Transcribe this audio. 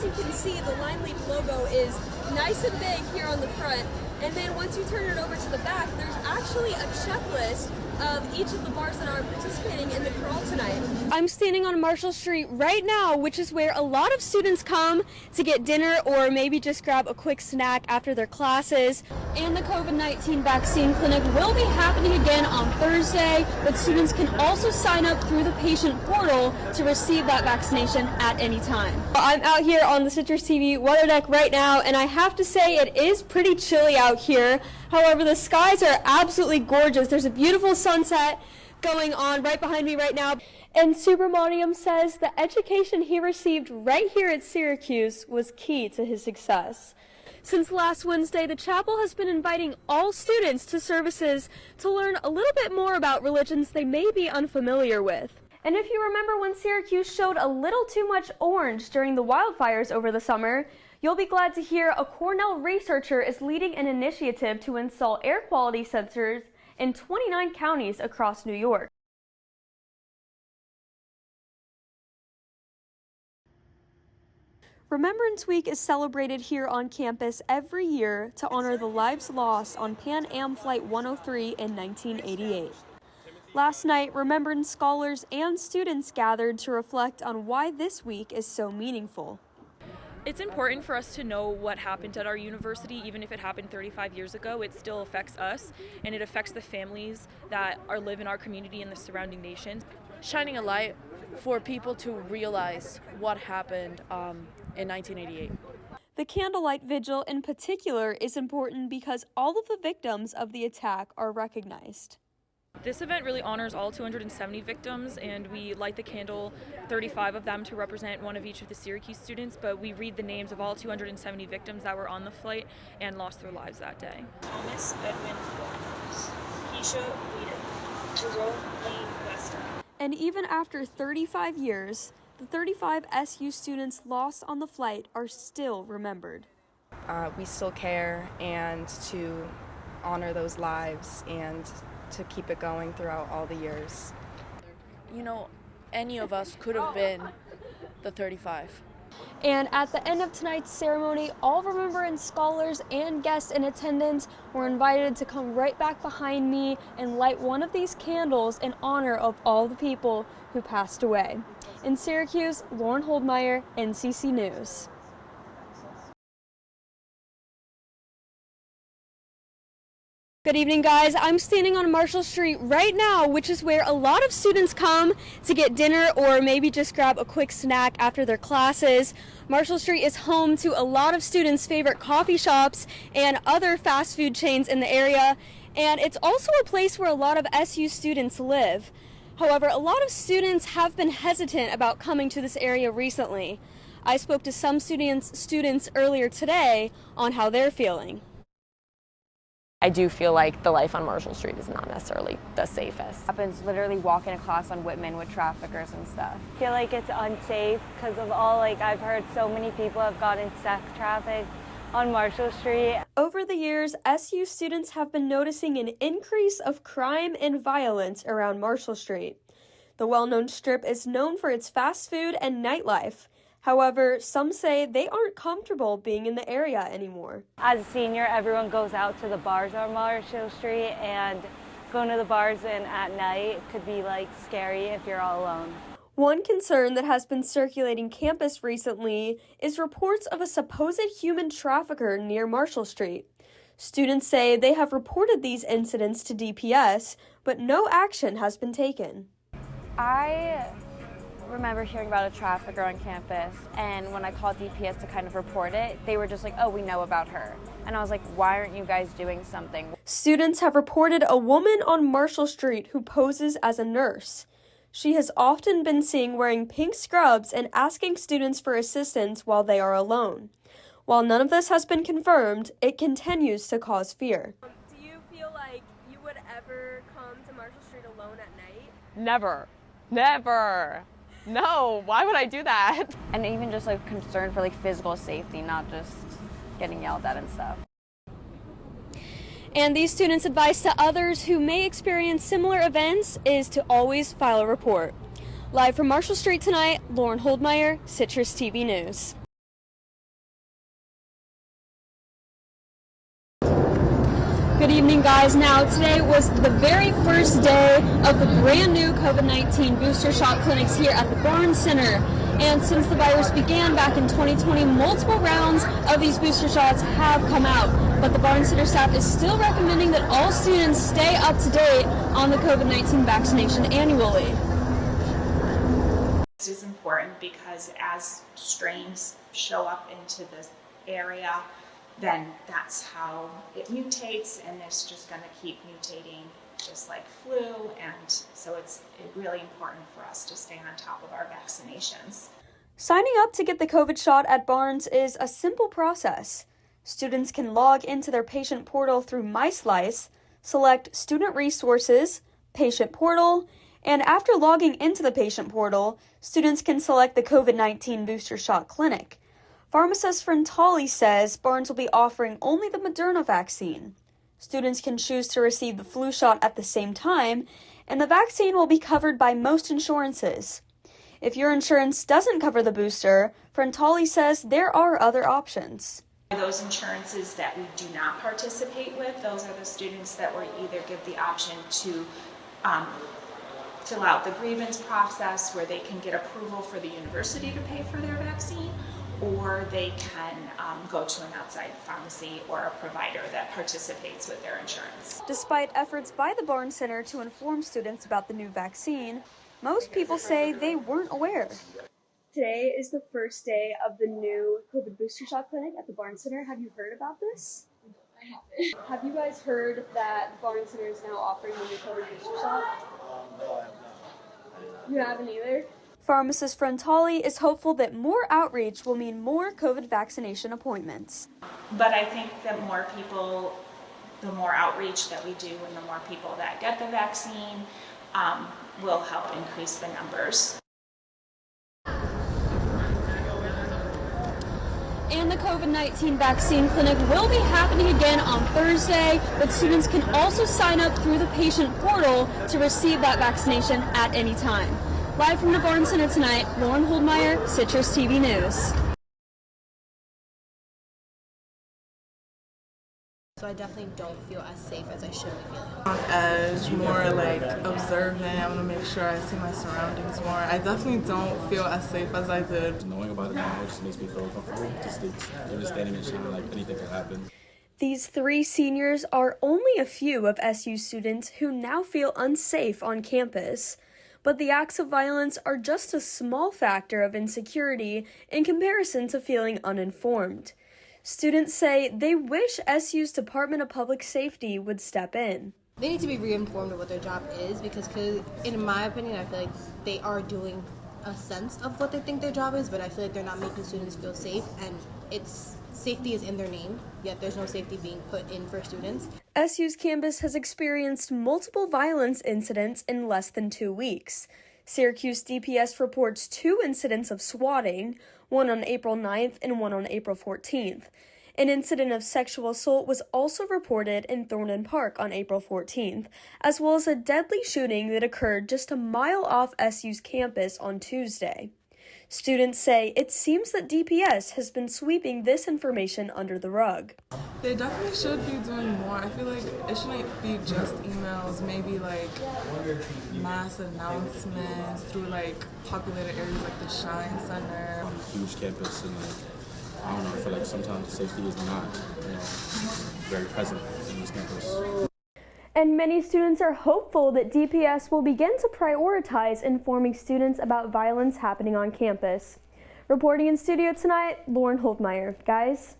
as you can see, the Line Leap logo is nice and big here on the front, and then once you turn it over to the back, there's actually a checklist of each of the bars that are participating in the crawl tonight. I'm standing on Marshall Street right now, which is where a lot of students come to get dinner or maybe just grab a quick snack after their classes. And the COVID-19 vaccine clinic will be happening again on Thursday, but students can also sign up through the patient portal to receive that vaccination at any time. I'm out here on the CitrusTV weather deck right now, and I have to say it is pretty chilly out here. However, the skies are absolutely gorgeous. There's a beautiful sunset going on right behind me right now. And Subramaniam says the education he received right here at Syracuse was key to his success. Since last Wednesday, the chapel has been inviting all students to services to learn a little bit more about religions they may be unfamiliar with. And if you remember when Syracuse showed a little too much orange during the wildfires over the summer, you'll be glad to hear a Cornell researcher is leading an initiative to install air quality sensors in 29 counties across New York. Remembrance Week is celebrated here on campus every year to honor the lives lost on Pan Am Flight 103 in 1988. Last night, Remembrance scholars and students gathered to reflect on why this week is so meaningful. It's important for us to know what happened at our university. Even if it happened 35 years ago, it still affects us, and it affects the families that live in our community and the surrounding nations. Shining a light for people to realize what happened in 1988. The candlelight vigil in particular is important because all of the victims of the attack are recognized. This event really honors all 270 victims, and we light the candle, 35 of them to represent one of each of the Syracuse students, but we read the names of all 270 victims that were on the flight and lost their lives that day. Thomas Edwin Waters, Keisha Leader, Jerome Lee Wester. And even after 35 years, the 35 SU students lost on the flight are still remembered. We still care, and to honor those lives and to keep it going throughout all the years. You know, any of us could have been the 35. And at the end of tonight's ceremony, all Remembrance scholars and guests in attendance were invited to come right back behind me and light one of these candles in honor of all the people who passed away. In Syracuse, Lauren Holdmeyer, NCC News. Good evening, guys. I'm standing on Marshall Street right now, which is where a lot of students come to get dinner or maybe just grab a quick snack after their classes. Marshall Street is home to a lot of students' favorite coffee shops and other fast food chains in the area, and it's also a place where a lot of SU students live. However, a lot of students have been hesitant about coming to this area recently. I spoke to some students earlier today on how they're feeling. I do feel like the life on Marshall Street is not necessarily the safest. Happens literally walking across on Whitman with traffickers and stuff. I feel like it's unsafe because of all, I've heard so many people have gotten sex trafficked on Marshall Street. Over the years, SU students have been noticing an increase of crime and violence around Marshall Street. The well-known strip is known for its fast food and nightlife. However, some say they aren't comfortable being in the area anymore. As a senior, everyone goes out to the bars on Marshall Street, and going to the bars and at night could be scary if you're all alone. One concern that has been circulating campus recently is reports of a supposed human trafficker near Marshall Street. Students say they have reported these incidents to DPS, but no action has been taken. I remember hearing about a trafficker on campus, and when I called DPS to kind of report it, they were just like, oh, we know about her. And I was like, why aren't you guys doing something? Students have reported a woman on Marshall Street who poses as a nurse. She has often been seen wearing pink scrubs and asking students for assistance while they are alone. While none of this has been confirmed, it continues to cause fear. Do you feel like you would ever come to Marshall Street alone at night? Never. Never. No, why would I do that? And even just concern for physical safety, not just getting yelled at and stuff. And these students' advice to others who may experience similar events is to always file a report. Live from Marshall Street tonight, Lauren Holdmeyer, CitrusTV News. Good evening, guys. Now, today was the very first day of the brand new COVID-19 booster shot clinics here at the Barnes Center. And since the virus began back in 2020, multiple rounds of these booster shots have come out. But the Barnes Center staff is still recommending that all students stay up to date on the COVID-19 vaccination annually. This is important because as strains show up into this area, then that's how it mutates, and it's just going to keep mutating just like flu, and so it's really important for us to stay on top of our vaccinations. Signing up to get the COVID shot at Barnes is a simple process. Students can log into their patient portal through MySlice, select Student Resources, Patient Portal, and after logging into the patient portal, students can select the COVID-19 booster shot clinic. Pharmacist Frantali says Barnes will be offering only the Moderna vaccine. Students can choose to receive the flu shot at the same time, and the vaccine will be covered by most insurances. If your insurance doesn't cover the booster, Frantali says there are other options. Those insurances that we do not participate with, those are the students that we either give the option to fill out the grievance process where they can get approval for the university to pay for their vaccine, or they can go to an outside pharmacy or a provider that participates with their insurance. Despite efforts by the Barnes Center to inform students about the new vaccine, most people say they weren't aware. Today is the first day of the new COVID booster shot clinic at the Barnes Center. Have you heard about this? I haven't. Have you guys heard that the Barnes Center is now offering the new COVID booster shot? No, I have not. You haven't either? Pharmacist Frantali is hopeful that more outreach will mean more COVID vaccination appointments. But I think that more people, the more outreach that we do and the more people that get the vaccine will help increase the numbers. And the COVID-19 vaccine clinic will be happening again on Thursday, but students can also sign up through the patient portal to receive that vaccination at any time. Live from the Barnes Center tonight, Lauren Holdmeyer, CitrusTV News. So I definitely don't feel as safe as I should be feeling. On edge, more like observant. I'm gonna make sure I see my surroundings more. I definitely don't feel as safe as I did. Knowing about it now just makes me feel comfortable. Just standing and shooting like anything could happen. These three seniors are only a few of SU students who now feel unsafe on campus. But the acts of violence are just a small factor of insecurity in comparison to feeling uninformed. Students say they wish SU's Department of Public Safety would step in. They need to be re-informed of what their job is because in my opinion, I feel like they are doing a sense of what they think their job is, but I feel like they're not making students feel safe, and safety is in their name, yet there's no safety being put in for students. SU's campus has experienced multiple violence incidents in less than 2 weeks. Syracuse DPS reports 2 incidents of swatting, one on April 9th and one on April 14th. An incident of sexual assault was also reported in Thornton Park on April 14th, as well as a deadly shooting that occurred just a mile off SU's campus on Tuesday. Students say it seems that DPS has been sweeping this information under the rug. They definitely should be doing more. I feel like it shouldn't be just emails, maybe like mass announcements through like populated areas like the Shine Center. Huge campus, and I don't know, I feel like sometimes safety is not, very present in this campus. And many students are hopeful that DPS will begin to prioritize informing students about violence happening on campus. Reporting in studio tonight, Lauren Holdmeyer. Guys?